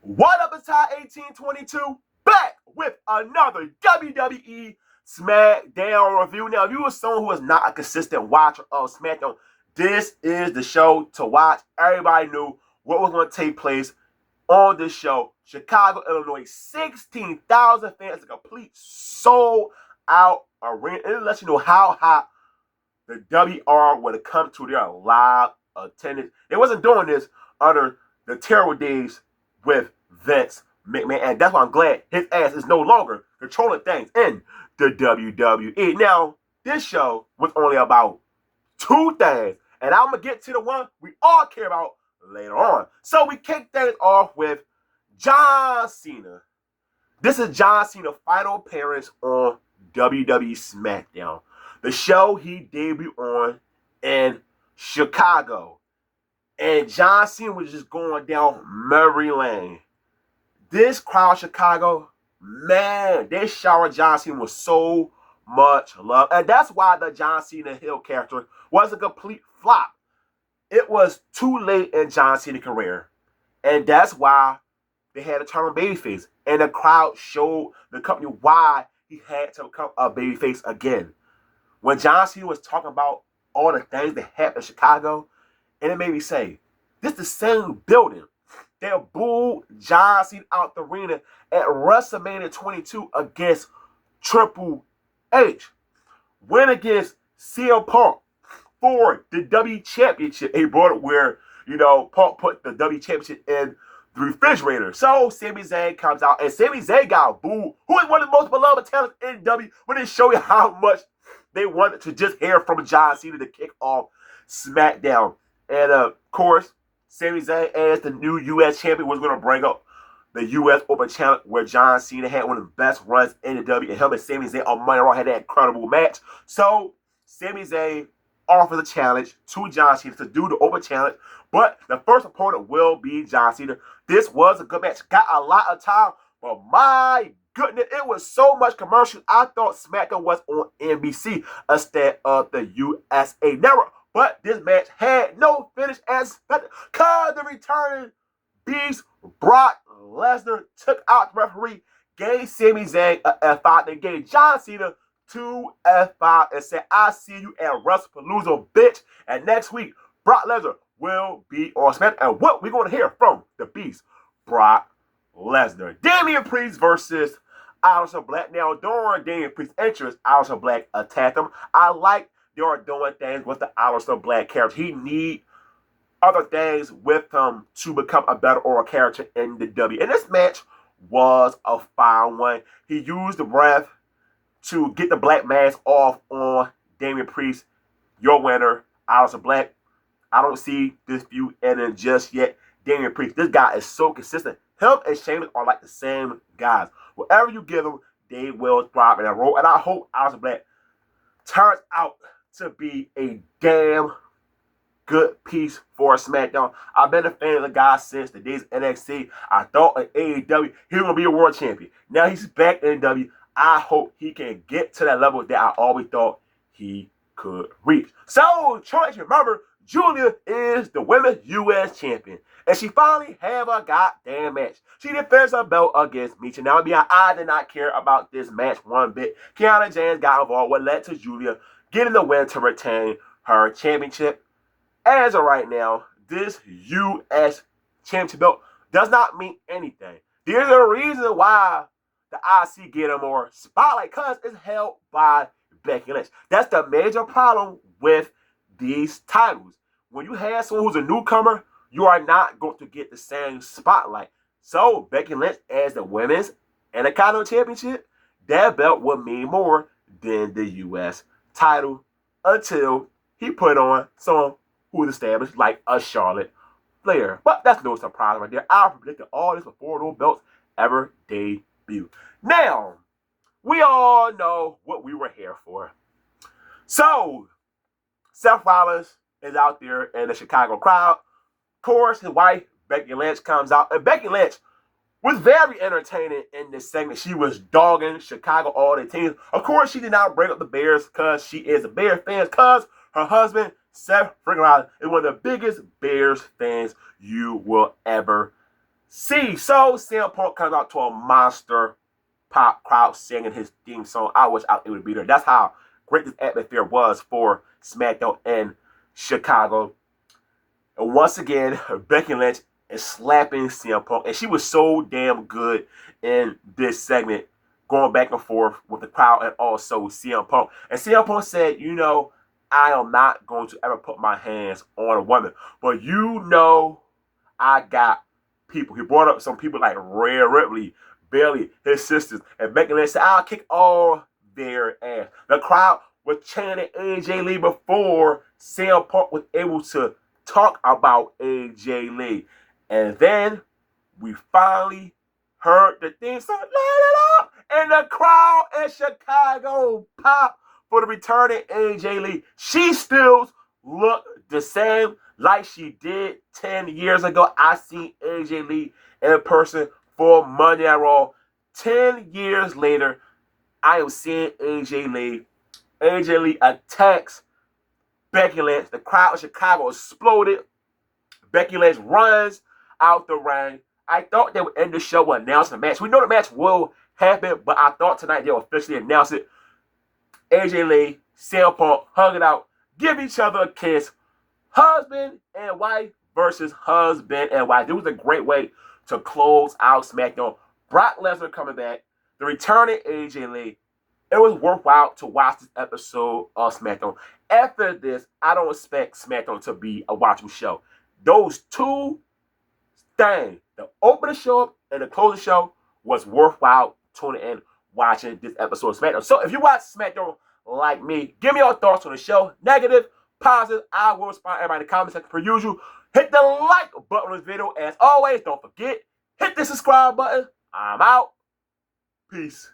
What up, it's Ty 1822 back with another WWE Smackdown review. Now, if you are someone who is not a consistent watcher of Smackdown, this is the show to watch. Everybody knew what was going to take place on this show. Chicago, Illinois, 16,000 fans, a complete sold-out arena. And it lets you know how hot the WR would have come to their live attendance. They wasn't doing this under the terrible days with Vince McMahon, and that's why I'm glad his ass is no longer controlling things in the WWE. Now, this show was only about two things, and I'm gonna get to the one we all care about later on. So we kick things off with John Cena. This is John Cena's final appearance on WWE Smackdown, the show he debuted on in Chicago. And John Cena was just going down memory lane. This crowd, Chicago, man, they showered John Cena with so much love. And that's why the John Cena Hill character was a complete flop. It was too late in John Cena's career. And that's why they had to turn him babyface. And the crowd showed the company why he had to become a babyface again. When John Cena was talking about all the things that happened in Chicago, and it made me say, this is the same building that booed John Cena out the arena at WrestleMania 22 against Triple H. Went against CM Punk for the W Championship. He brought it where, Punk put the W Championship in the refrigerator. So Sami Zayn comes out, and Sami Zayn got booed, who is one of the most beloved talents in W, when they show you how much they wanted to just hear from John Cena to kick off SmackDown. And of course, Sami Zayn, as the new U.S. champion, was going to bring up the U.S. Open Challenge, where John Cena had one of the best runs in the W, and him and Sami Zayn on Monday Raw had that incredible match. So Sami Zayn offers a challenge to John Cena to do the Open Challenge, but the first opponent will be John Cena. This was a good match. Got a lot of time, but my goodness, it was so much commercial. I thought SmackDown was on NBC instead of the USA Network. But this match had no finish as expected, because the returning beast Brock Lesnar took out the referee, gave Sami Zayn a F5, and gave John Cena 2 F5 and said, "I see you at WrestlePalooza, bitch." And next week, Brock Lesnar will be on SmackDown. And what we're going to hear from the beast, Brock Lesnar. Damian Priest versus Aleister Black. Now, during Damian Priest's entrance, Aleister Black attacked him. I like they are doing things with the Aleister Black character. He need other things with him to become a better oral character in the W. And this match was a fine one. He used the breath to get the black mask off on Damian Priest. Your winner, Aleister Black. I don't see this feud ending just yet. Damian Priest, this guy is so consistent. Him and Sheamus are like the same guys. Whatever you give them, they will thrive in that role. And I hope Aleister Black turns out to be a damn good piece for SmackDown. I've been a fan of the guy since the days of NXT. I thought in AEW he was going to be a world champion. Now he's back in NW. I hope he can get to that level that I always thought he could reach. So, Troy, remember, Julia is the women's U.S. champion. And she finally have a goddamn match. She defends her belt against Micha. Now, I did not care about this match one bit. Kiana James got involved, what led to Julia getting the win to retain her championship. As of right now, this U.S. championship belt does not mean anything. There's a reason why the IC get a more spotlight, because it's held by Becky Lynch. That's the major problem with these titles. When you have someone who's a newcomer, you are not going to get the same spotlight. So Becky Lynch, as the women's and the Continental Championship, that belt will mean more than the U.S. title until he put on someone who is established like a Charlotte Flair. But that's no surprise right there. I predicted all this before those belts ever debut. Now, we all know what we were here for. So, Seth Rollins is out there in the Chicago crowd. Of course, his wife, Becky Lynch, comes out. And Becky Lynch was very entertaining in this segment. She was dogging Chicago all the teams. Of course, she did not bring up the Bears because she is a Bears fan, because her husband, Seth freaking Rollins, is one of the biggest Bears fans you will ever So CM Punk comes out to a monster pop crowd singing his theme song. I wish it would be there. That's how great this atmosphere was for SmackDown in Chicago. And once again, Becky Lynch is slapping CM Punk, and she was so damn good in this segment, going back and forth with the crowd and also CM Punk. And CM Punk said, you know, I am not going to ever put my hands on a woman, but you know, I got people. He brought up some people like Rhea Ripley, Bayley, his sisters, and Becky Lynch said, I'll kick all their ass. The crowd was chanting AJ Lee before CM Punk was able to talk about AJ Lee. And then we finally heard the theme song, Light It Up, and the crowd in Chicago pop for the returning AJ Lee. She still looked the same like she did 10 years ago. I seen AJ Lee in person for Monday Night Raw. 10 years later, I am seeing AJ Lee. AJ Lee attacks Becky Lynch. The crowd in Chicago exploded. Becky Lynch runs out the ring. I thought they would end the show with announcing the match. We know the match will happen, but I thought tonight they'll officially announce it. AJ Lee, CM Punk hug it out, give each other a kiss. Husband and wife versus husband and wife. It was a great way to close out SmackDown. Brock Lesnar coming back, the returning AJ Lee. It was worthwhile to watch this episode of SmackDown. After this, I don't expect SmackDown to be a watchable show. Those two things, the open the show and the close the show, was worthwhile tuning in, watching this episode of SmackDown. So if you watch SmackDown like me, give me your thoughts on the show. Negative, positive, I will respond to everybody in the comment section per usual. Hit the like button on this video. As always, don't forget, hit the subscribe button. I'm out. Peace.